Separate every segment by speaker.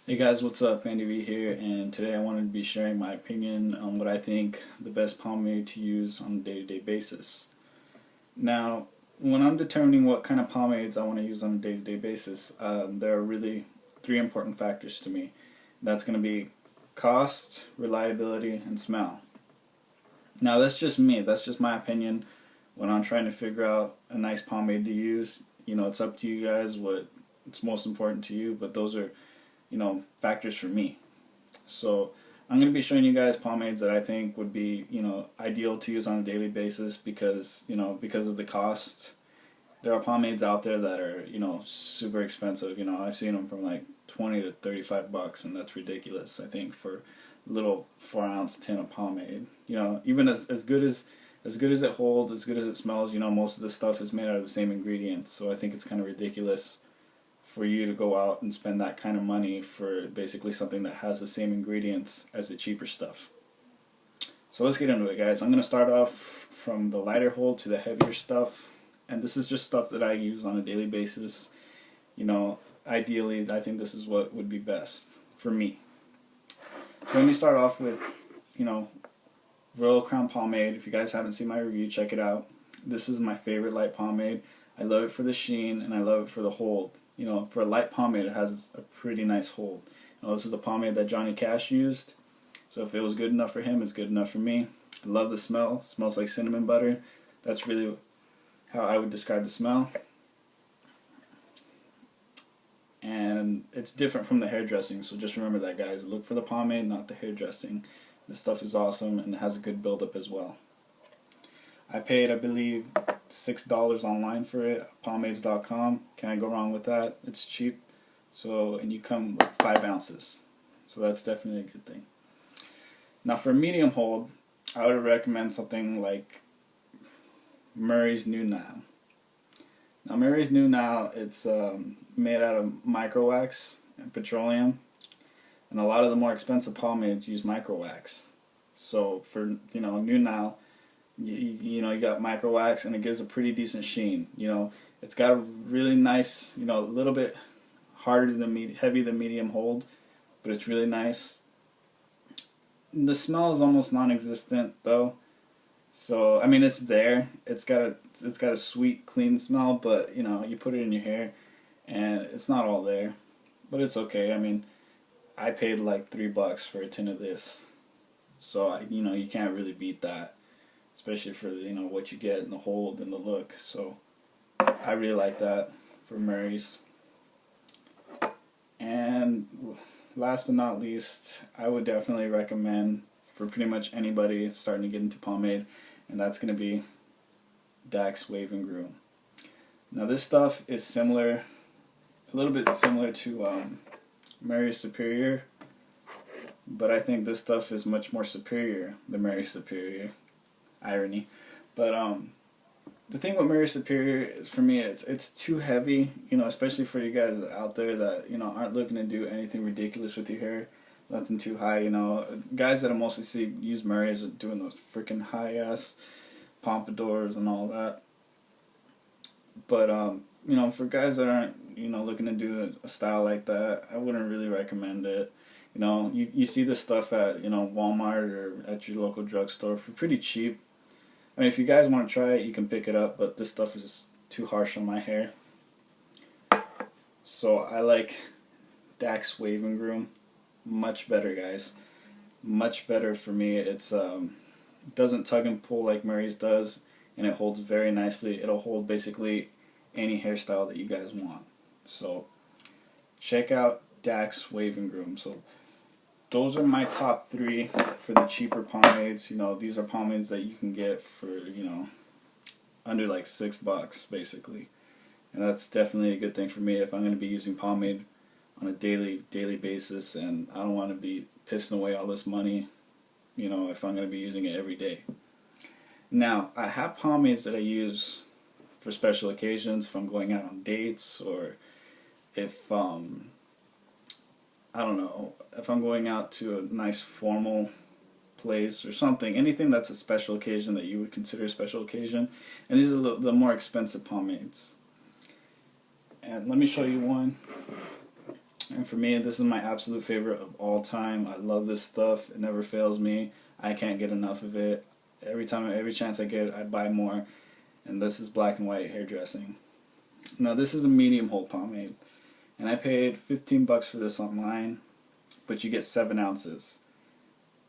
Speaker 1: Hey guys, what's up? Andy V here, and today I wanted to be sharing my opinion on what I think the best pomade to use on a day-to-day basis. Now, when I'm determining what kind of pomades I want to use on a day-to-day basis, there are really three important factors to me. That's going to be cost, reliability, and smell. Now, that's just me. That's just my opinion when I'm trying to figure out a nice pomade to use. You know, it's up to you guys what's most important to you, but those are factors for me. So I'm going to be showing you guys pomades that I think would be, ideal to use on a daily basis because of the cost. There are pomades out there that are, super expensive. I've seen them from like 20 to 35 bucks, and that's ridiculous, I think, for a little 4-ounce tin of pomade. Even as good as it holds, as good as it smells, most of this stuff is made out of the same ingredients. So I think it's kind of ridiculous for you to go out and spend that kind of money for basically something that has the same ingredients as the cheaper stuff. So let's get into it, guys. I'm going to start off from the lighter hold to the heavier stuff, and this is just stuff that I use on a daily basis. Ideally, I think this is what would be best for me. So let me start off with, Royal Crown Pomade. If you guys haven't seen my review, check it out. This is my favorite light pomade. I love it for the sheen, and I love it for the hold. For a light pomade, it has a pretty nice hold. This is the pomade that Johnny Cash used, so if it was good enough for him, it's good enough for me. I love the smell. It smells like cinnamon butter. That's really how I would describe the smell. And it's different from the hairdressing, so just remember that, guys. Look for the pomade, not the hairdressing. This stuff is awesome, and it has a good buildup as well. I paid, I believe, $6 online for it, pomades.com. Can't go wrong with that. It's cheap. And you come with 5 ounces. So that's definitely a good thing. Now for medium hold, I would recommend something like Murray's New Now. Now Murray's New Now, it's made out of micro wax and petroleum. And a lot of the more expensive pomades use micro wax. So for, New Now, you got micro wax, and it gives a pretty decent sheen. It's got a really nice, a little bit harder than heavy than medium hold, but it's really nice. The smell is almost non-existent though. So I mean, it's there. It's got a sweet, clean smell, but you put it in your hair, and it's not all there. But it's okay. I mean, I paid like $3 for a tin of this, so you can't really beat that. Especially for what you get and the hold and the look. So I really like that for Murray's. And last but not least, I would definitely recommend for pretty much anybody starting to get into pomade, and that's going to be Dax Wave and Groom. Now this stuff is similar, a little bit similar to Murray's Superior, but I think this stuff is much more superior than Murray's Superior. Irony, but the thing with Murray Superior is, for me, it's too heavy, especially for you guys out there that aren't looking to do anything ridiculous with your hair, nothing too high. Guys that I mostly see use Murray's are doing those freaking high ass pompadours and all that. But for guys that aren't looking to do a style like that, I wouldn't really recommend it. You see this stuff at Walmart or at your local drugstore for pretty cheap. I mean, if you guys want to try it, you can pick it up, but this stuff is just too harsh on my hair. So I like Dax Wave and Groom. Much better, guys. Much better for me. It's doesn't tug and pull like Murray's does, and it holds very nicely. It'll hold basically any hairstyle that you guys want. So check out Dax Wave and Groom. So those are my top 3 for the cheaper pomades. These are pomades that you can get for, under like $6 basically. And that's definitely a good thing for me if I'm going to be using pomade on a daily basis, and I don't want to be pissing away all this money, if I'm going to be using it every day. Now, I have pomades that I use for special occasions, if I'm going out on dates, or if I don't know, if I'm going out to a nice formal place or something, anything that's a special occasion that you would consider a special occasion. And these are the more expensive pomades. And let me show you one. And for me, this is my absolute favorite of all time. I love this stuff. It never fails me. I can't get enough of it. Every chance I get, I buy more. And this is Black and White Hairdressing. Now this is a medium hold pomade. And I paid 15 bucks for this online, but you get 7 ounces.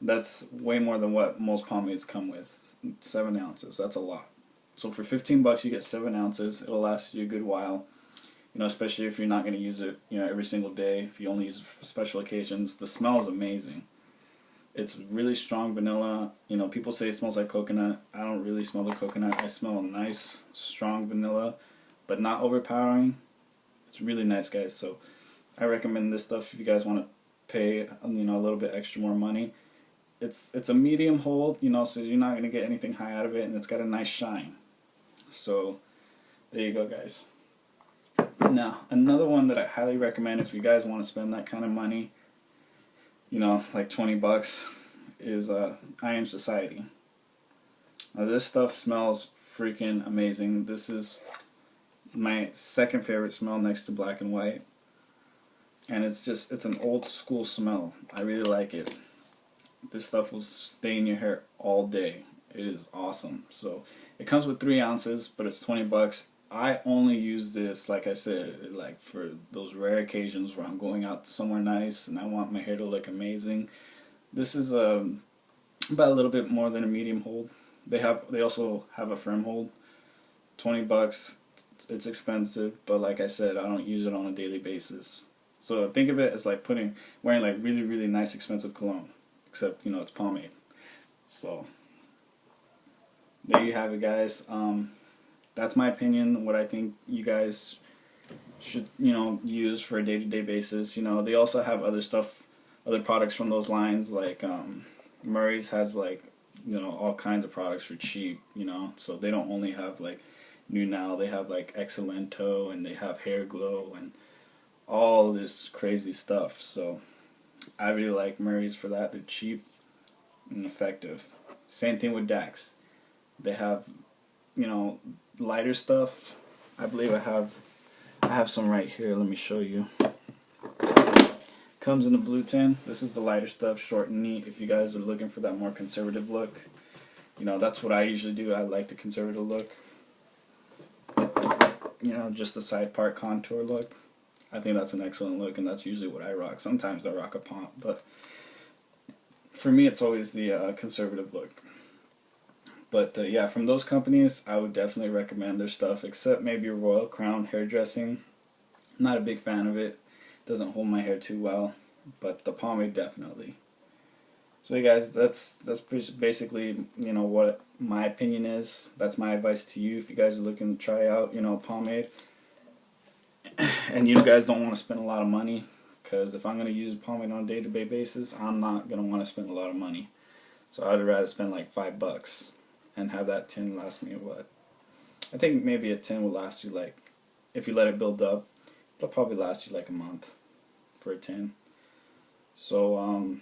Speaker 1: That's way more than what most pomades come with. 7 ounces, that's a lot. So for 15 bucks you get 7 ounces. It'll last you a good while. You know, especially if you're not going to use it, you know, every single day. If you only use it for special occasions. The smell is amazing. It's really strong vanilla. You know, people say it smells like coconut. I don't really smell the coconut. I smell a nice, strong vanilla, but not overpowering. It's really nice, guys. So I recommend this stuff if you guys want to pay, you know, a little bit extra more money. It's a medium hold, you know, so you're not going to get anything high out of it, and it's got a nice shine. So there you go, guys. Now, another one that I highly recommend if you guys want to spend that kind of money, you know, like 20 bucks, is Iron Society. Now this stuff smells freaking amazing. This is my second favorite smell next to Black and White. And it's an old school smell. I really like it. This stuff will stay in your hair all day. It is awesome. So it comes with 3 ounces, but it's 20 bucks. I only use this, like I said, like for those rare occasions where I'm going out somewhere nice and I want my hair to look amazing. This is about a little bit more than a medium hold. They also have a firm hold. 20 bucks. It's expensive, but like I said, I don't use it on a daily basis. So think of it as like wearing like really, really nice expensive cologne, except, you know, it's pomade. So there you have it, guys. That's my opinion, what I think you guys should, you know, use for a day-to-day basis. You know, they also have other stuff, other products from those lines, like Murray's has, like, you know, all kinds of products for cheap, you know, so they don't only have like New Now, they have like Excellento, and they have Hair Glow and all this crazy stuff. So I really like Murray's for that. They're cheap and effective. Same thing with Dax. They have, you know, lighter stuff. I believe I have some right here. Let me show you. Comes in a blue tin. This is the lighter stuff, short and neat. If you guys are looking for that more conservative look, you know, that's what I usually do. I like the conservative look. You know, just the side part contour look. I think that's an excellent look, and that's usually what I rock. Sometimes I rock a pomp, but for me it's always the conservative look. But yeah, from those companies, I would definitely recommend their stuff, except maybe Royal Crown Hairdressing. I'm not a big fan of it. Doesn't hold my hair too well, but the pomade definitely. So you guys, that's basically, you know, what my opinion is. That's my advice to you if you guys are looking to try out, you know, pomade. And you guys don't want to spend a lot of money, because if I'm going to use pomade on a day-to-day basis, I'm not going to want to spend a lot of money. So I'd rather spend like $5 and have that tin last me what? I think maybe a tin will last you, like, if you let it build up, it'll probably last you like a month for a tin. So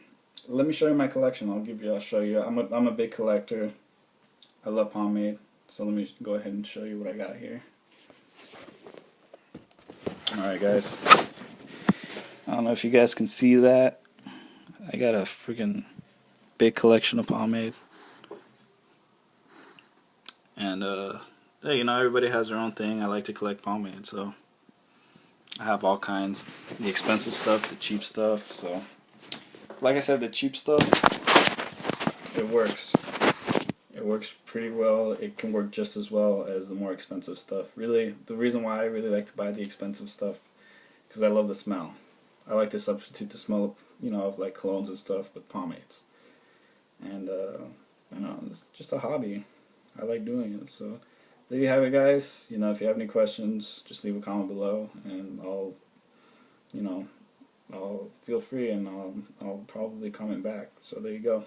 Speaker 1: let me show you my collection. I'll show you. I'm a big collector. I love pomade. So let me go ahead and show you what I got here. Alright, guys. I don't know if you guys can see that. I got a freaking big collection of pomade. And yeah, you know, everybody has their own thing. I like to collect pomade, so I have all kinds. The expensive stuff, the cheap stuff. So like I said, the cheap stuff, it works. It works pretty well. It can work just as well as the more expensive stuff. Really, the reason why I really like to buy the expensive stuff, because I love the smell. I like to substitute the smell of, you know, of like colognes and stuff with pomades. And you know, it's just a hobby. I like doing it. So there you have it, guys. You know, if you have any questions, just leave a comment below, and I'll feel free, and I'll probably comment back. So there you go.